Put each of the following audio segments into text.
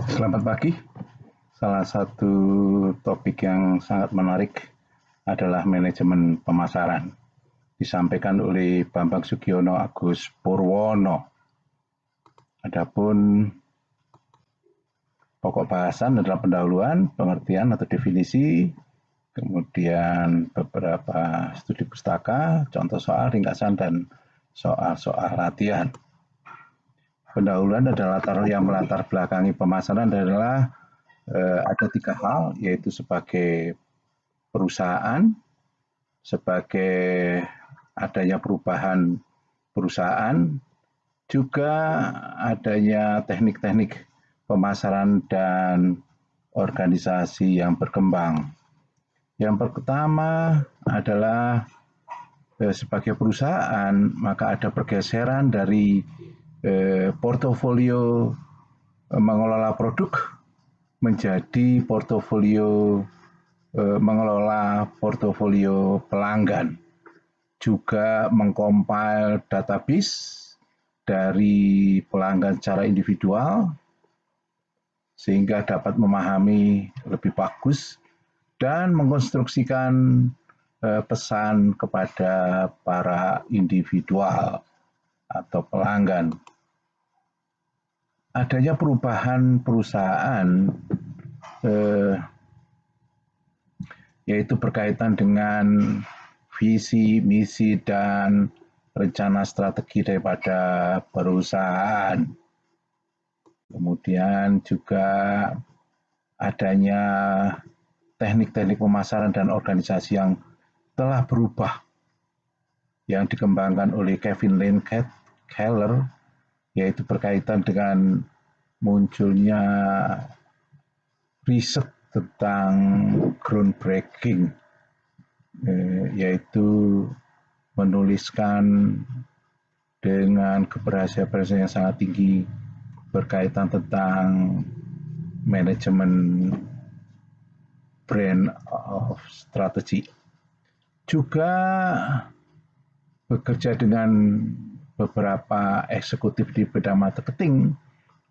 Selamat pagi. Salah satu topik yang sangat menarik adalah manajemen pemasaran. Disampaikan oleh Bambang Sugiono Agus Purwono. Adapun pokok bahasan adalah pendahuluan, pengertian atau definisi, kemudian beberapa studi pustaka, contoh soal, ringkasan, dan soal-soal latihan. Pendahuluan adalah yang melatar belakangi pemasaran adalah ada 3 hal, yaitu sebagai perusahaan, sebagai adanya perubahan perusahaan, juga adanya teknik-teknik pemasaran dan organisasi yang berkembang. Yang pertama adalah sebagai perusahaan, maka ada pergeseran dari portofolio mengelola produk menjadi portofolio mengelola portofolio pelanggan, juga mengcompile database dari pelanggan secara individual sehingga dapat memahami lebih bagus dan mengkonstruksikan pesan kepada para individual atau pelanggan. Adanya perubahan perusahaan yaitu berkaitan dengan visi, misi, dan rencana strategi daripada perusahaan. Kemudian juga adanya teknik-teknik pemasaran dan organisasi yang telah berubah yang dikembangkan oleh Kevin Lane Keller, yaitu berkaitan dengan munculnya riset tentang groundbreaking, yaitu menuliskan dengan keberhasilan yang sangat tinggi berkaitan tentang manajemen brand of strategy. Juga bekerja dengan beberapa eksekutif di bidang marketing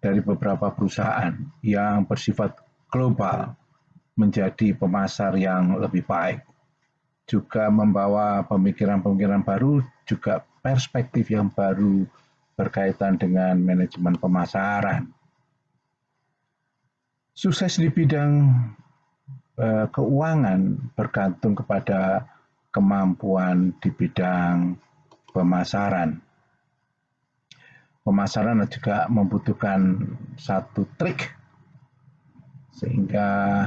dari beberapa perusahaan yang bersifat global menjadi pemasar yang lebih baik. Juga membawa pemikiran-pemikiran baru, juga perspektif yang baru berkaitan dengan manajemen pemasaran. Sukses di bidang keuangan bergantung kepada kemampuan di bidang pemasaran. Pemasaran juga membutuhkan satu trik sehingga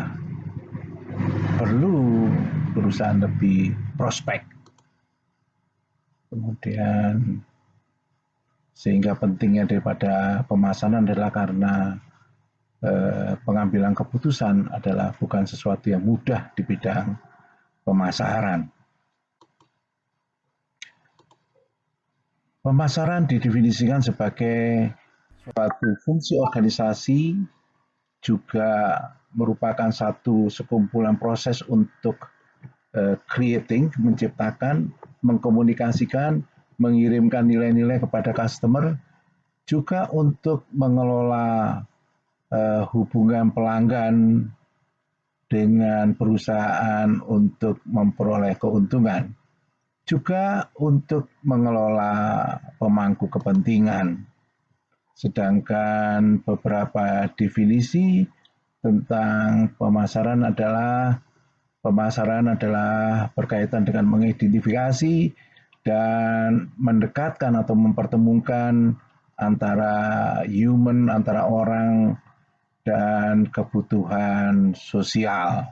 perlu perusahaan lebih prospek. Kemudian sehingga pentingnya daripada pemasaran adalah karena pengambilan keputusan adalah bukan sesuatu yang mudah di bidang pemasaran. Pemasaran didefinisikan sebagai suatu fungsi organisasi, juga merupakan satu sekumpulan proses untuk creating, menciptakan, mengkomunikasikan, mengirimkan nilai-nilai kepada customer, juga untuk mengelola hubungan pelanggan dengan perusahaan untuk memperoleh keuntungan, juga untuk mengelola pemangku kepentingan. Sedangkan beberapa definisi tentang pemasaran adalah berkaitan dengan mengidentifikasi dan mendekatkan atau mempertemukan antara human, antara orang dan kebutuhan sosial.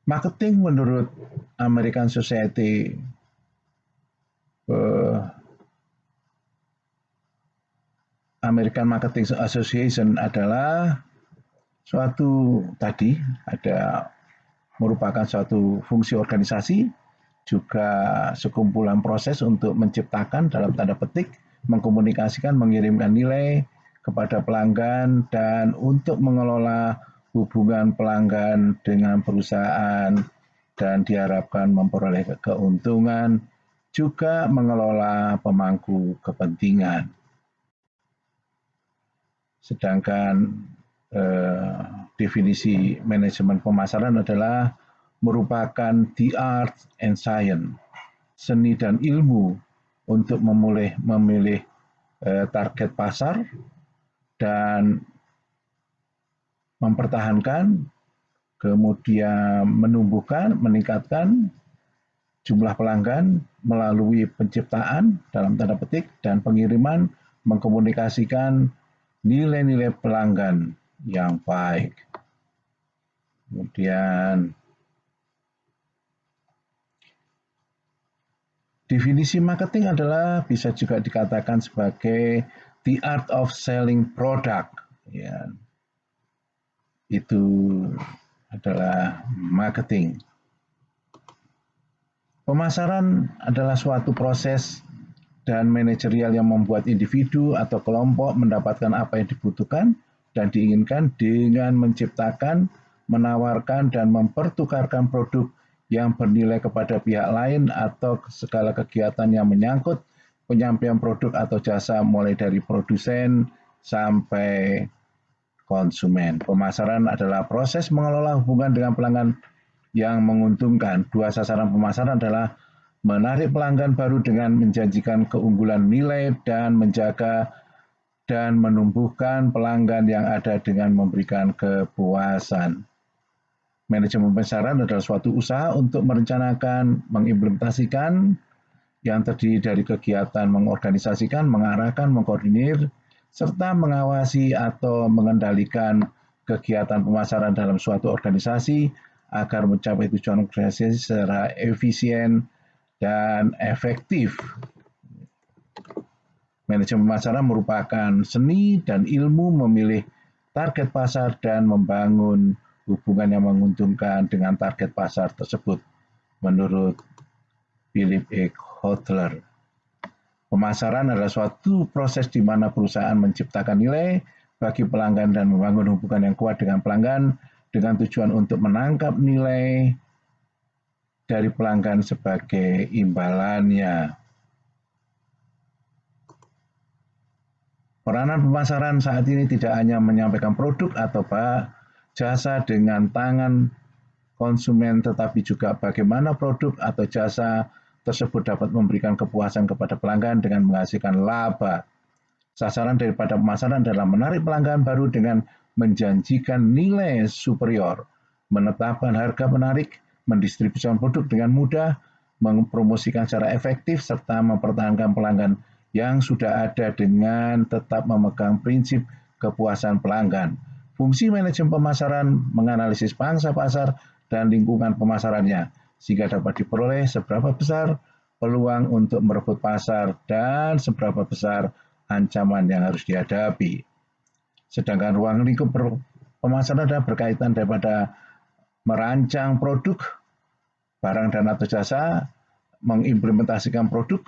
Marketing menurut American Society American Marketing Association adalah suatu merupakan suatu fungsi organisasi, juga sekumpulan proses untuk menciptakan dalam tanda petik, mengkomunikasikan, mengirimkan nilai kepada pelanggan, dan untuk mengelola hubungan pelanggan dengan perusahaan dan diharapkan memperoleh keuntungan, juga mengelola pemangku kepentingan. Sedangkan definisi manajemen pemasaran adalah merupakan the art and science, seni dan ilmu untuk memilih target pasar dan mempertahankan, kemudian meningkatkan jumlah pelanggan melalui penciptaan dalam tanda petik dan pengiriman, mengkomunikasikan nilai-nilai pelanggan yang baik. Kemudian definisi marketing adalah bisa juga dikatakan sebagai the art of selling product. Ya, itu adalah marketing. Pemasaran adalah suatu proses dan manajerial yang membuat individu atau kelompok mendapatkan apa yang dibutuhkan dan diinginkan dengan menciptakan, menawarkan, dan mempertukarkan produk yang bernilai kepada pihak lain atau segala kegiatan yang menyangkut penyampaian produk atau jasa mulai dari produsen sampai konsumen. Pemasaran adalah proses mengelola hubungan dengan pelanggan yang menguntungkan. Dua sasaran pemasaran adalah menarik pelanggan baru dengan menjanjikan keunggulan nilai dan menjaga dan menumbuhkan pelanggan yang ada dengan memberikan kepuasan. Manajemen pemasaran adalah suatu usaha untuk merencanakan, mengimplementasikan yang terdiri dari kegiatan mengorganisasikan, mengarahkan, mengkoordinir, serta mengawasi atau mengendalikan kegiatan pemasaran dalam suatu organisasi agar mencapai tujuan organisasi secara efisien dan efektif. Manajemen pemasaran merupakan seni dan ilmu memilih target pasar dan membangun hubungan yang menguntungkan dengan target pasar tersebut, menurut Philip E. Kotler. Pemasaran adalah suatu proses di mana perusahaan menciptakan nilai bagi pelanggan dan membangun hubungan yang kuat dengan pelanggan dengan tujuan untuk menangkap nilai dari pelanggan sebagai imbalannya. Peranan pemasaran saat ini tidak hanya menyampaikan produk atau jasa dengan tangan konsumen, tetapi juga bagaimana produk atau jasa tersebut dapat memberikan kepuasan kepada pelanggan dengan menghasilkan laba. Sasaran daripada pemasaran adalah menarik pelanggan baru dengan menjanjikan nilai superior, menetapkan harga menarik, mendistribusikan produk dengan mudah, mempromosikan secara efektif, serta mempertahankan pelanggan yang sudah ada dengan tetap memegang prinsip kepuasan pelanggan. Fungsi manajemen pemasaran menganalisis pangsa pasar dan lingkungan pemasarannya, sehingga dapat diperoleh seberapa besar peluang untuk merebut pasar dan seberapa besar ancaman yang harus dihadapi. Sedangkan ruang lingkup pemasaran adalah berkaitan daripada merancang produk, barang dan atau jasa, mengimplementasikan produk,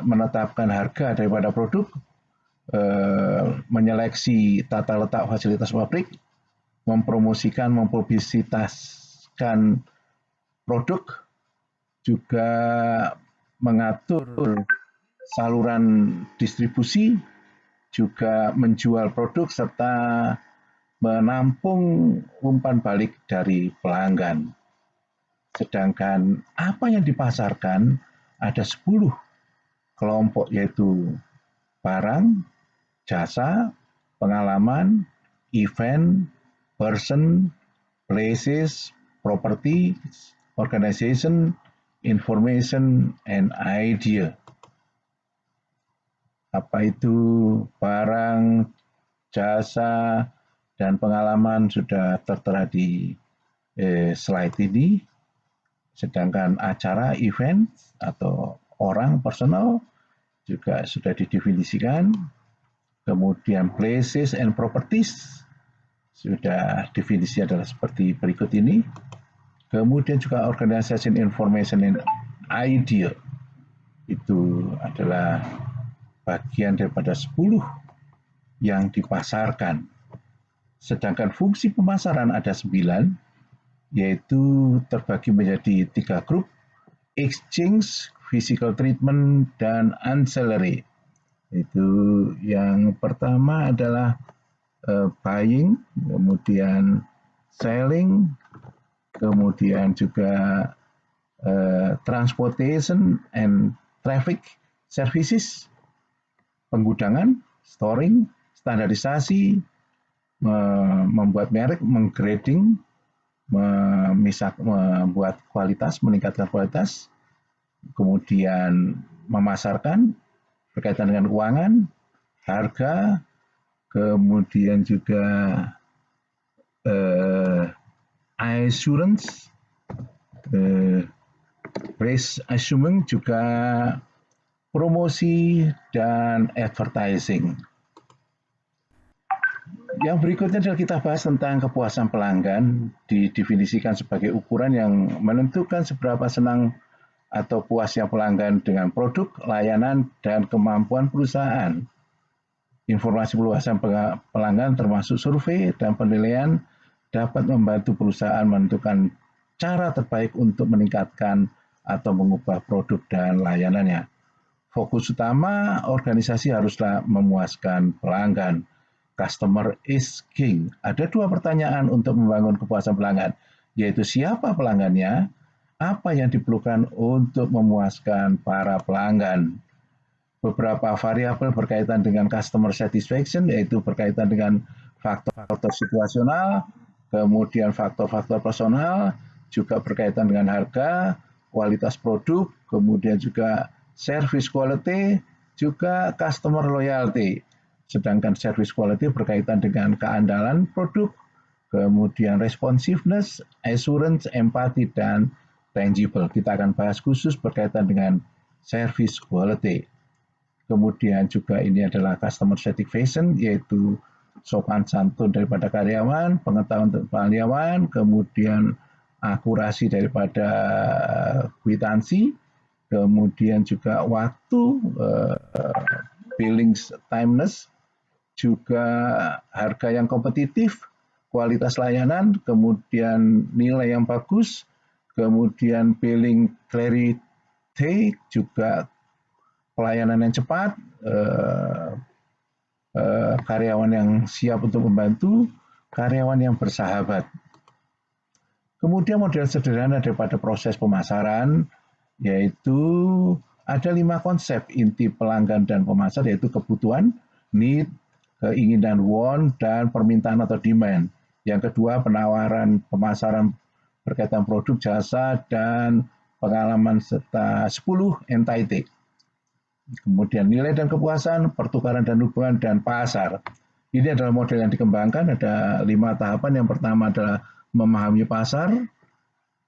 menetapkan harga daripada produk, menyeleksi tata letak fasilitas pabrik, mempromosikan, mempublisitaskan produk, juga mengatur saluran distribusi, juga menjual produk, serta menampung umpan balik dari pelanggan. Sedangkan apa yang dipasarkan ada 10 kelompok, yaitu barang, jasa, pengalaman, event, person, places, property, organization, information, and idea. Apa itu barang, jasa, dan pengalaman sudah tertera di slide ini. Sedangkan acara, event, atau orang, personal, juga sudah didefinisikan. Kemudian places and properties, sudah definisi adalah seperti berikut ini. Kemudian juga organization, information, and idea, itu adalah bagian daripada 10 yang dipasarkan. Sedangkan fungsi pemasaran ada 9, yaitu terbagi menjadi 3 grup: exchange, physical treatment, dan ancillary. Itu yang pertama adalah buying, kemudian selling, kemudian juga transportation and traffic services, penggudangan, storing, standarisasi, membuat merek, menggrading, membuat kualitas, meningkatkan kualitas, kemudian memasarkan berkaitan dengan keuangan, harga, kemudian juga assurance, price assuming, juga promosi dan advertising. Yang berikutnya adalah kita bahas tentang kepuasan pelanggan, didefinisikan sebagai ukuran yang menentukan seberapa senang atau puasnya pelanggan dengan produk, layanan, dan kemampuan perusahaan. Informasi kepuasan pelanggan termasuk survei dan penilaian dapat membantu perusahaan menentukan cara terbaik untuk meningkatkan atau mengubah produk dan layanannya. Fokus utama organisasi haruslah memuaskan pelanggan. Customer is king. Ada 2 pertanyaan untuk membangun kepuasan pelanggan, yaitu siapa pelanggannya, apa yang diperlukan untuk memuaskan para pelanggan. Beberapa variabel berkaitan dengan customer satisfaction, yaitu berkaitan dengan faktor-faktor situasional, kemudian faktor-faktor personal, juga berkaitan dengan harga, kualitas produk, kemudian juga service quality, juga customer loyalty. Sedangkan service quality berkaitan dengan keandalan produk, kemudian responsiveness, assurance, empathy, dan tangible. Kita akan bahas khusus berkaitan dengan service quality. Kemudian juga ini adalah customer satisfaction, yaitu sopan santun daripada karyawan, pengetahuan karyawan, kemudian akurasi daripada kwitansi, kemudian juga waktu, billing timeless, juga harga yang kompetitif, kualitas layanan, kemudian nilai yang bagus, kemudian billing clarity, juga pelayanan yang cepat, karyawan yang siap untuk membantu, karyawan yang bersahabat. Kemudian model sederhana daripada proses pemasaran, yaitu ada 5 konsep inti pelanggan dan pemasar, yaitu kebutuhan, need, keinginan, want, dan permintaan atau demand. Yang kedua, penawaran pemasaran berkaitan produk, jasa, dan pengalaman serta 10 entity. Kemudian nilai dan kepuasan, pertukaran dan hubungan, dan pasar. Ini adalah model yang dikembangkan, ada 5 tahapan. Yang pertama adalah memahami pasar,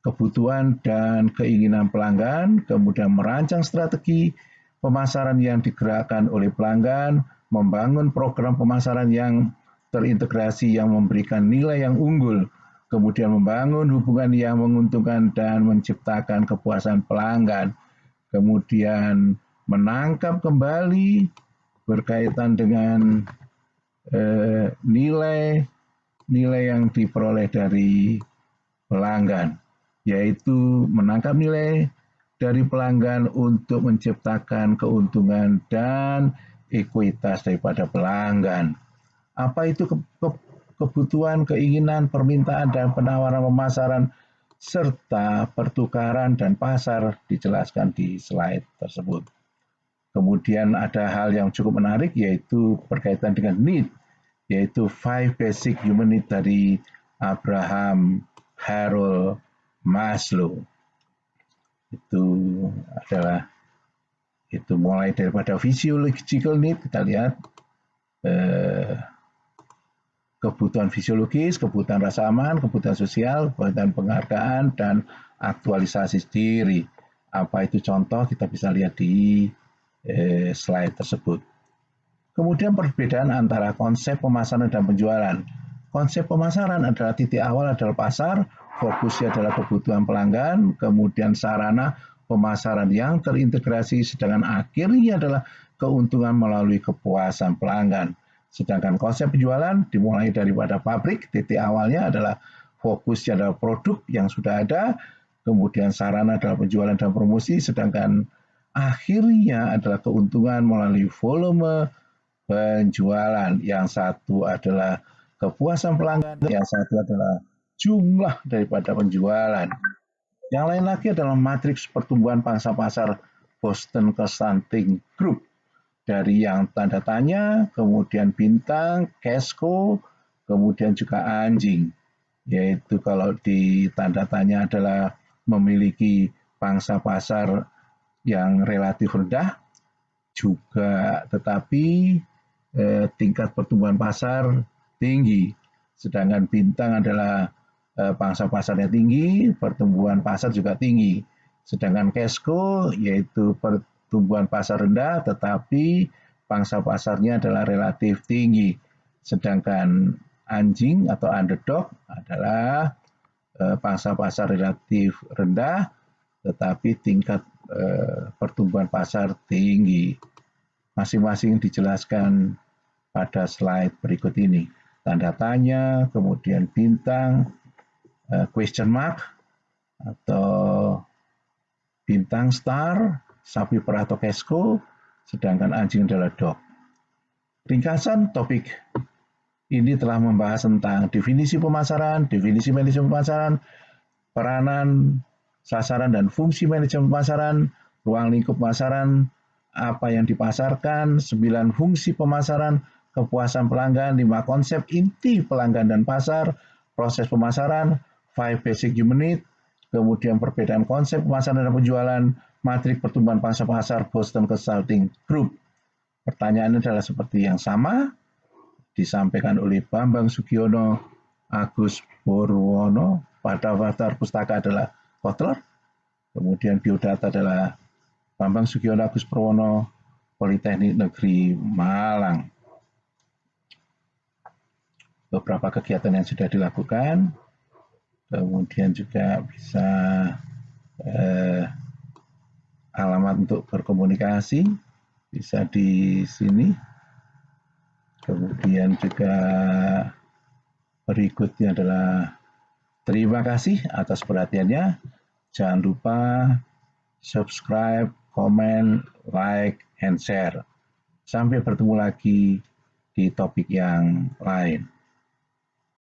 kebutuhan dan keinginan pelanggan, kemudian merancang strategi pemasaran yang digerakkan oleh pelanggan, membangun program pemasaran yang terintegrasi yang memberikan nilai yang unggul, kemudian membangun hubungan yang menguntungkan dan menciptakan kepuasan pelanggan, kemudian menangkap kembali berkaitan dengan nilai yang diperoleh dari pelanggan, yaitu menangkap nilai dari pelanggan untuk menciptakan keuntungan dan ekuitas daripada pelanggan. Apa itu kebutuhan, keinginan, permintaan, dan penawaran pemasaran, serta pertukaran dan pasar dijelaskan di slide tersebut. Kemudian ada hal yang cukup menarik, yaitu berkaitan dengan need, yaitu 5 basic human need dari Abraham Harold Maslow. Itu adalah mulai daripada physiological need, kita lihat kebutuhan fisiologis, kebutuhan rasa aman, kebutuhan sosial, kebutuhan penghargaan, dan aktualisasi diri. Apa itu contoh, kita bisa lihat di slide tersebut. Kemudian perbedaan antara konsep pemasaran dan penjualan. Konsep pemasaran adalah titik awal adalah pasar, fokusnya adalah kebutuhan pelanggan, kemudian sarana pemasaran yang terintegrasi, sedangkan akhirnya adalah keuntungan melalui kepuasan pelanggan. Sedangkan konsep penjualan dimulai daripada pabrik, titik awalnya adalah fokusnya adalah produk yang sudah ada, kemudian sarana adalah penjualan dan promosi, sedangkan akhirnya adalah keuntungan melalui volume penjualan. Yang satu adalah kepuasan pelanggan, yang satu adalah jumlah daripada penjualan. Yang lain lagi adalah matriks pertumbuhan pangsa pasar Boston Consulting Group. Dari yang tanda tanya, kemudian bintang, Casco, kemudian juga anjing. Yaitu kalau di tanda tanya adalah memiliki pangsa pasar yang relatif rendah, juga tetapi tingkat pertumbuhan pasar tinggi. Sedangkan bintang adalah pangsa pasarnya tinggi, pertumbuhan pasar juga tinggi. Sedangkan Casco yaitu pertumbuhan pasar rendah tetapi pangsa pasarnya adalah relatif tinggi. Sedangkan anjing atau underdog adalah pangsa pasar relatif rendah tetapi tingkat pertumbuhan pasar tinggi. Masing-masing dijelaskan pada slide berikut ini. Tanda tanya, kemudian bintang, question mark, atau bintang star, sapi perah atau Casco, sedangkan anjing adalah dog. Ringkasan topik ini telah membahas tentang definisi pemasaran, definisi manajemen pemasaran, peranan, sasaran dan fungsi manajemen pemasaran, ruang lingkup pemasaran, apa yang dipasarkan, 9 fungsi pemasaran, kepuasan pelanggan, 5 konsep inti pelanggan dan pasar, proses pemasaran, 5 basic human need, kemudian perbedaan konsep pemasaran dan penjualan, matrik pertumbuhan pangsa pasar Boston Consulting Group. Pertanyaannya adalah seperti yang sama, disampaikan oleh Bambang Sugiono, Agus Purwono, pada daftar pustaka adalah Kotler, kemudian biodata adalah Bambang Sugiono Agus Purwono, Politeknik Negeri Malang. Beberapa kegiatan yang sudah dilakukan, kemudian juga bisa alamat untuk berkomunikasi, bisa di sini. Kemudian juga berikutnya adalah terima kasih atas perhatiannya. Jangan lupa subscribe, komen, like, and share. Sampai bertemu lagi di topik yang lain.